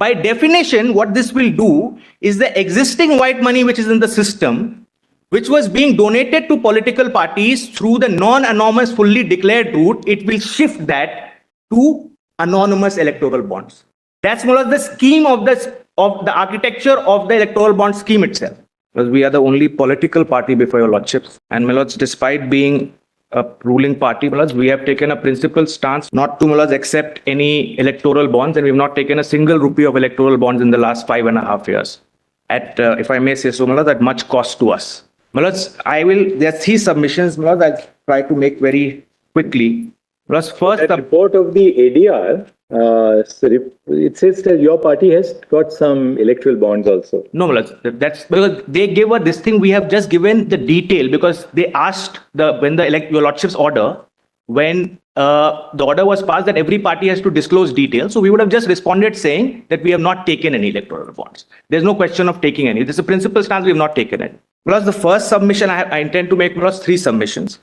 By definition, what this will do is the existing white money which is in the system, which was being donated to political parties through the non-anonymous fully declared route, it will shift that to anonymous electoral bonds. That's more or less the scheme of the architecture of the electoral bond scheme itself. Because we are the only political party before your lordships. And my lords, despite being a ruling party, my lords, we have taken a principled stance not to, my lords, accept any electoral bonds, and we have not taken a single rupee of electoral bonds in the last 5.5 years. At, if I may say so, my lords, at much cost to us. My lords, there are 3 submissions, my lords, I'll try to make very quickly. My lords, first, the report of the ADR, it says that your party has got some electoral bonds also. No, my lords, that's because they gave this thing. We have just given the detail because they asked when your lordship's order, when the order was passed that every party has to disclose details. So we would have just responded saying that we have not taken any electoral bonds. There's no question of taking any. This is a principal stance. We have not taken any. Plus, the first submission I intend to make plus 3 submissions.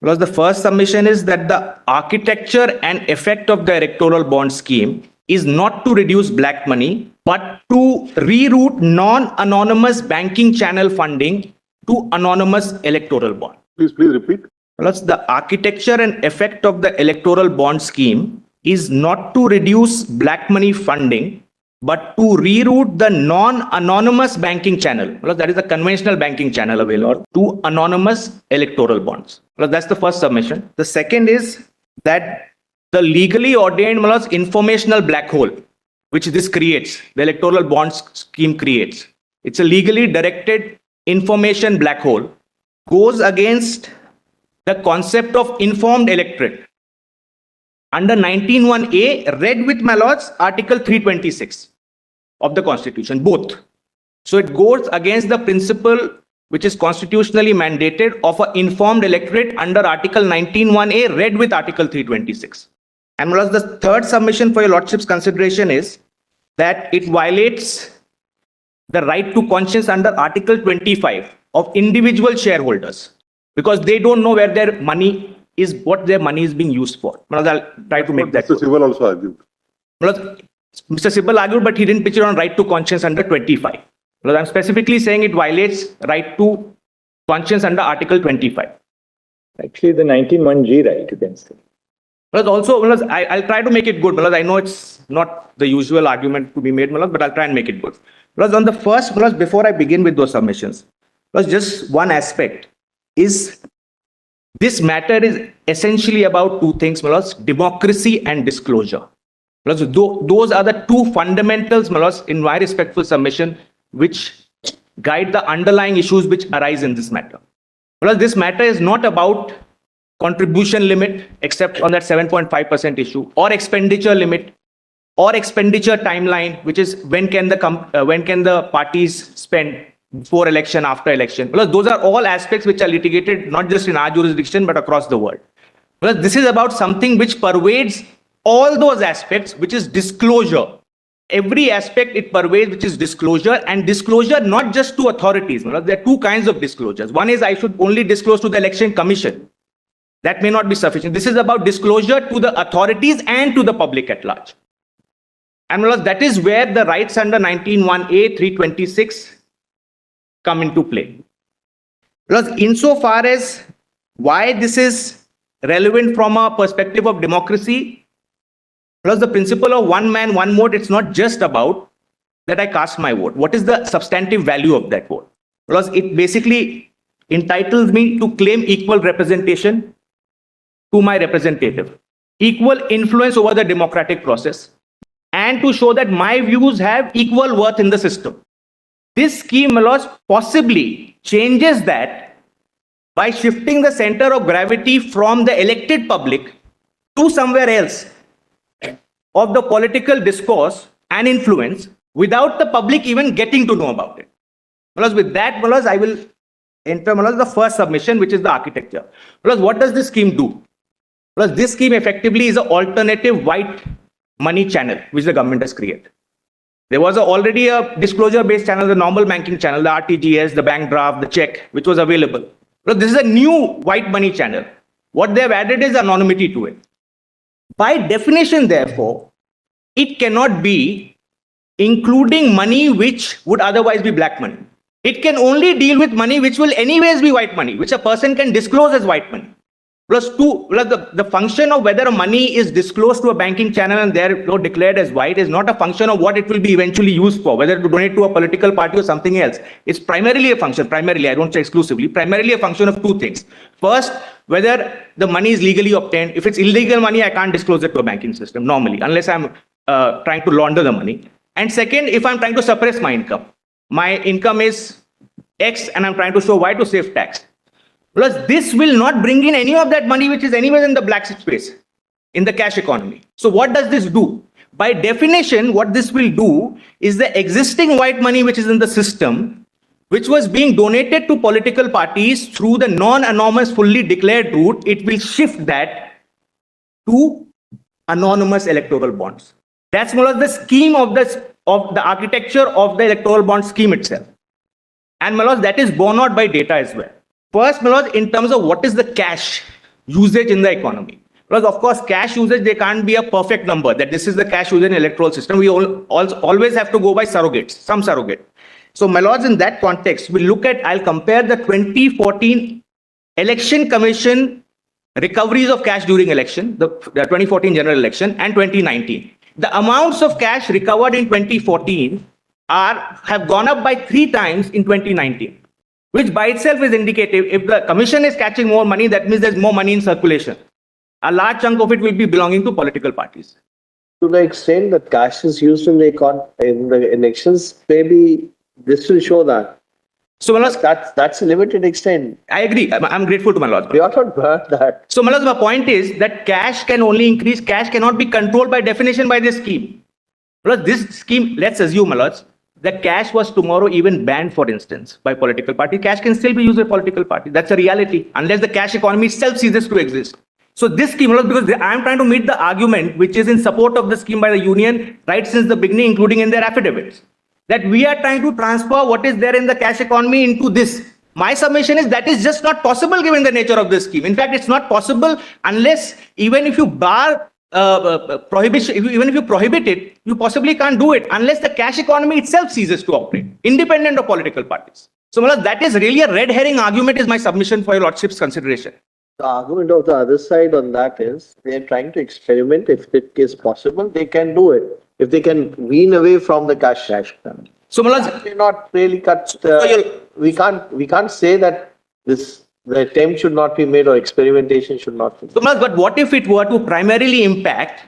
Because the first submission is that the architecture and effect of the electoral bond scheme is not to reduce black money, but to reroute non-anonymous banking channel funding to anonymous electoral bond. Please repeat. Plus, the architecture and effect of the electoral bond scheme is not to reduce black money funding, but to reroute the non-anonymous banking channel, well, that is the conventional banking channel available, to anonymous electoral bonds. Well, that's the first submission. The second is that the legally ordained informational black hole, which this creates, the electoral bonds scheme creates. It's a legally directed information black hole, goes against the concept of informed electorate. Under 19(1)(a), read with my lords, Article 326 of the Constitution, both. So it goes against the principle which is constitutionally mandated of an informed electorate under Article 19(1)(a), read with Article 326. And my lords, the third submission for your lordship's consideration is that it violates the right to conscience under Article 25 of individual shareholders, because they don't know where their money is, what their money is being used for. I'll try to make that. Mr. Sibal also argued. Mr. Sibal argued, but he didn't pitch it on right to conscience under 25. I'm specifically saying it violates right to conscience under Article 25. Actually, the 19(1)(g) right, you can say. Also, I'll try to make it good, because I know it's not the usual argument to be made, but I'll try and make it good. On the first, before I begin with those submissions, just one aspect is this matter is essentially about 2 things, democracy and disclosure. Those are the 2 fundamentals, in my respectful submission, which guide the underlying issues which arise in this matter. This matter is not about contribution limit, except on that 7.5% issue, or expenditure limit, or expenditure timeline, which is when can the parties spend before election, after election. Those are all aspects which are litigated not just in our jurisdiction but across the world. This is about something which pervades all those aspects, which is disclosure. Every aspect it pervades, which is disclosure, and disclosure not just to authorities. There are 2 kinds of disclosures. One is I should only disclose to the Election Commission. That may not be sufficient. This is about disclosure to the authorities and to the public at large. And that is where the rights under 19(1)(a), 326 come into play. Because insofar as why this is relevant from a perspective of democracy, plus the principle of one man, one vote, it's not just about that I cast my vote. What is the substantive value of that vote? Because it basically entitles me to claim equal representation to my representative, equal influence over the democratic process, and to show that my views have equal worth in the system. This scheme possibly changes that by shifting the center of gravity from the elected public to somewhere else of the political discourse and influence without the public even getting to know about it. With that, I will enter the first submission, which is the architecture. What does this scheme do? This scheme effectively is an alternative white money channel which the government has created. There was already a disclosure-based channel, the normal banking channel, the RTGS, the bank draft, the check, which was available. This is a new white money channel. What they have added is anonymity to it. By definition, therefore, it cannot be including money which would otherwise be black money. It can only deal with money which will anyways be white money, which a person can disclose as white money. Plus the function of whether money is disclosed to a banking channel and therefore declared as white is not a function of what it will be eventually used for, whether to donate to a political party or something else. It's primarily a function, I don't say exclusively, primarily a function of two things. First, whether the money is legally obtained. If it's illegal money, I can't disclose it to a banking system normally, unless I'm trying to launder the money. And second, if I'm trying to suppress my income is X and I'm trying to show Y to save tax. Plus, this will not bring in any of that money which is anywhere in the black space, in the cash economy. So what does this do? By definition, what this will do is the existing white money which is in the system, which was being donated to political parties through the non-anonymous fully declared route, it will shift that to anonymous electoral bonds. That's more or less the scheme of the architecture of the electoral bond scheme itself. And Malos, that is borne out by data as well. First, Malos, in terms of what is the cash usage in the economy. Because of course, cash usage, there can't be a perfect number that this is the cash usage in electoral system. We always have to go by surrogates, some surrogate. So Malos, in that context, we'll look at, I'll compare the 2014 Election Commission recoveries of cash during election, the 2014 general election, and 2019. The amounts of cash recovered in 2014 have gone up by 3 times in 2019, which by itself is indicative. If the commission is catching more money, that means there's more money in circulation. A large chunk of it will be belonging to political parties. To the extent that cash is used in the elections, maybe this will show that. So, Malos, that's a limited extent. I agree. I'm grateful to Malos. We ought not burn that. So, Malos, my point is that cash can only increase. Cash cannot be controlled by definition by this scheme. Malos, this scheme, let's assume, Malos, that cash was tomorrow even banned, for instance, by political party. Cash can still be used by political party. That's a reality, unless the cash economy itself ceases to exist. So this scheme, because I'm trying to meet the argument which is in support of the scheme by the union right since the beginning, including in their affidavits, that we are trying to transfer what is there in the cash economy into this. My submission is that is just not possible given the nature of this scheme. In fact, it's not possible unless even if you prohibition, even if you prohibit it, you possibly can't do it unless the cash economy itself ceases to operate, independent of political parties. So that is really a red herring argument is my submission for your lordship's consideration. The argument of the other side on that is they are trying to experiment. If it is possible, they can do it. If they can wean away from the cash. So that may not really cut. We can't say that the attempt should not be made or experimentation should not be made. So, but what if it were to primarily impact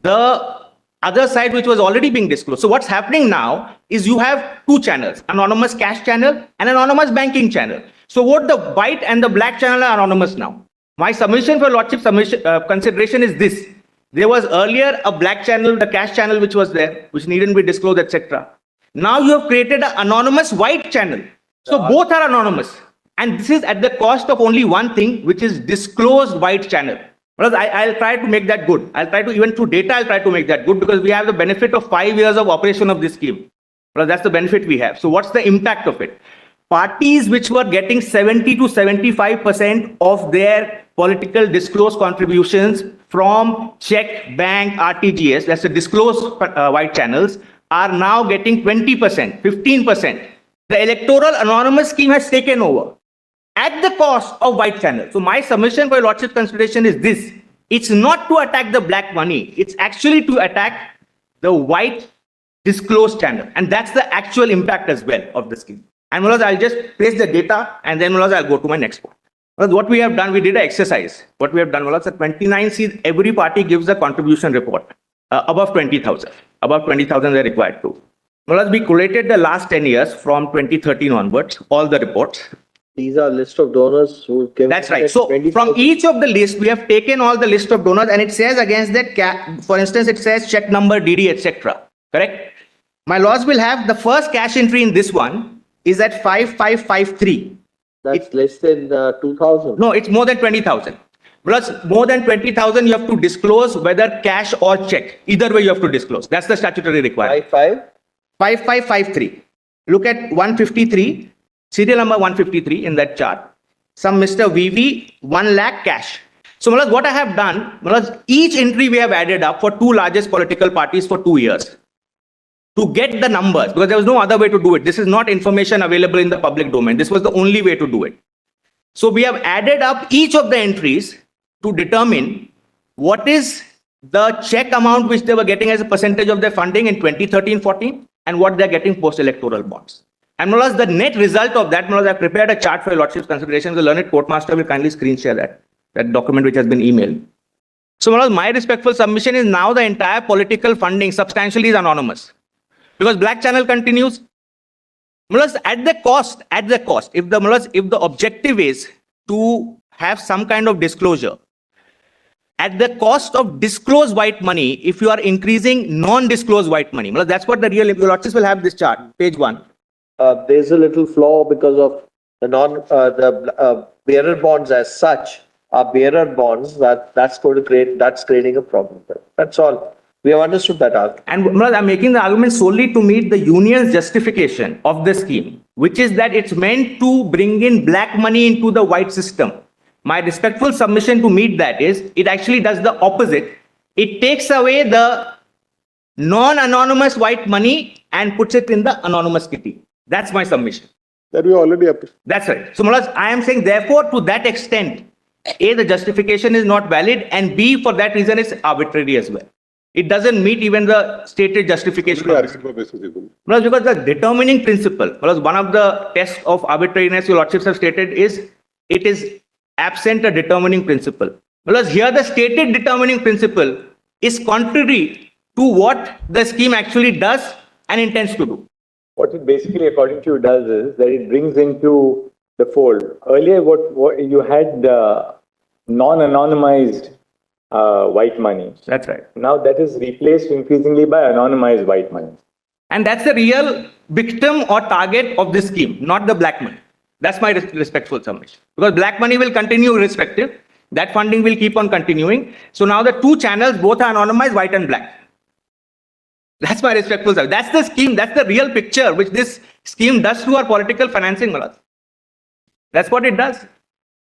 the other side which was already being disclosed? So what's happening now is you have 2 channels, anonymous cash channel and anonymous banking channel. So what the white and the black channel are anonymous now. My submission for lordship consideration is this. There was earlier a black channel, the cash channel which was there, which needn't be disclosed, etc. Now you have created an anonymous white channel. So both are anonymous. And this is at the cost of only one thing, which is disclosed white channel. Because I'll try to make that good. I'll try to, even through data, I'll try to make that good because we have the benefit of 5 years of operation of this scheme. Because that's the benefit we have. So what's the impact of it? Parties which were getting 70 to 75% of their political disclosed contributions from check, bank, RTGS, that's the disclosed white channels, are now getting 20%, 15%. The electoral anonymous scheme has taken over at the cost of white channel. So my submission for your lordship consideration is this. It's not to attack the black money. It's actually to attack the white disclosed channel. And that's the actual impact as well of the scheme. And I'll just place the data and then I'll go to my next point. What we have done, we did an exercise. What we have done, at 29 seats, every party gives a contribution report above 20,000. Above 20,000 they're required to. We collated the last 10 years from 2013 onwards, all the reports. These are list of donors who came. That's right. So from each of the list, we have taken all the list of donors and it says against that, for instance, it says check number, DD, etc. Correct? My laws will have the first cash entry in this one is at 5553. That's less than 2,000. No, it's more than 20,000. Plus more than 20,000, you have to disclose whether cash or check. Either way, you have to disclose. That's the statutory requirement. 5553. Look at 153, serial number 153 in that chart. Some Mr. VV, 1 lakh cash. So what I have done, each entry we have added up for 2 largest political parties for 2 years. to get the numbers, because there was no other way to do it. This is not information available in the public domain. This was the only way to do it. So we have added up each of the entries to determine what is the check amount which they were getting as a percentage of their funding in 2013-14 and what they're getting post-electoral bonds. And more or less the net result of that, more or less I've prepared a chart for your lordship's consideration. The learned courtmaster will kindly screen share that document which has been emailed. So more or less my respectful submission is now the entire political funding substantially is anonymous. Because black channel continues. More or less at the cost, if the objective is to have some kind of disclosure, at the cost of disclosed white money, if you are increasing non-disclosed white money, that's what the real, your lordships will have this chart, page 1. There's a little flaw because of the bearer bonds as such are bearer bonds that's creating a problem. That's all. We have understood that argument. And I'm making the argument solely to meet the union's justification of the scheme, which is that it's meant to bring in black money into the white system. My respectful submission to meet that is, it actually does the opposite. It takes away the non-anonymous white money and puts it in the anonymous kitty. That's my submission. That we already appreciate. That's right. So, I am saying, therefore, to that extent, A, the justification is not valid, and B, for that reason, it's arbitrary as well. It doesn't meet even the stated justification. Because the determining principle, one of the tests of arbitrariness your lordships have stated is, it is absent a determining principle. Because here the stated determining principle is contrary to what the scheme actually does and intends to do. What it basically, according to you, does is that it brings into the fold. Earlier, what you had non-anonymized white money. That's right. Now that is replaced increasingly by anonymized white money. And that's the real victim or target of this scheme, not the black money. That's my respectful submission. Because black money will continue irrespective. That funding will keep on continuing. So now the two channels, both are anonymized, white and black. That's my respectful submission. That's the scheme. That's the real picture which this scheme does to our political financing. That's what it does.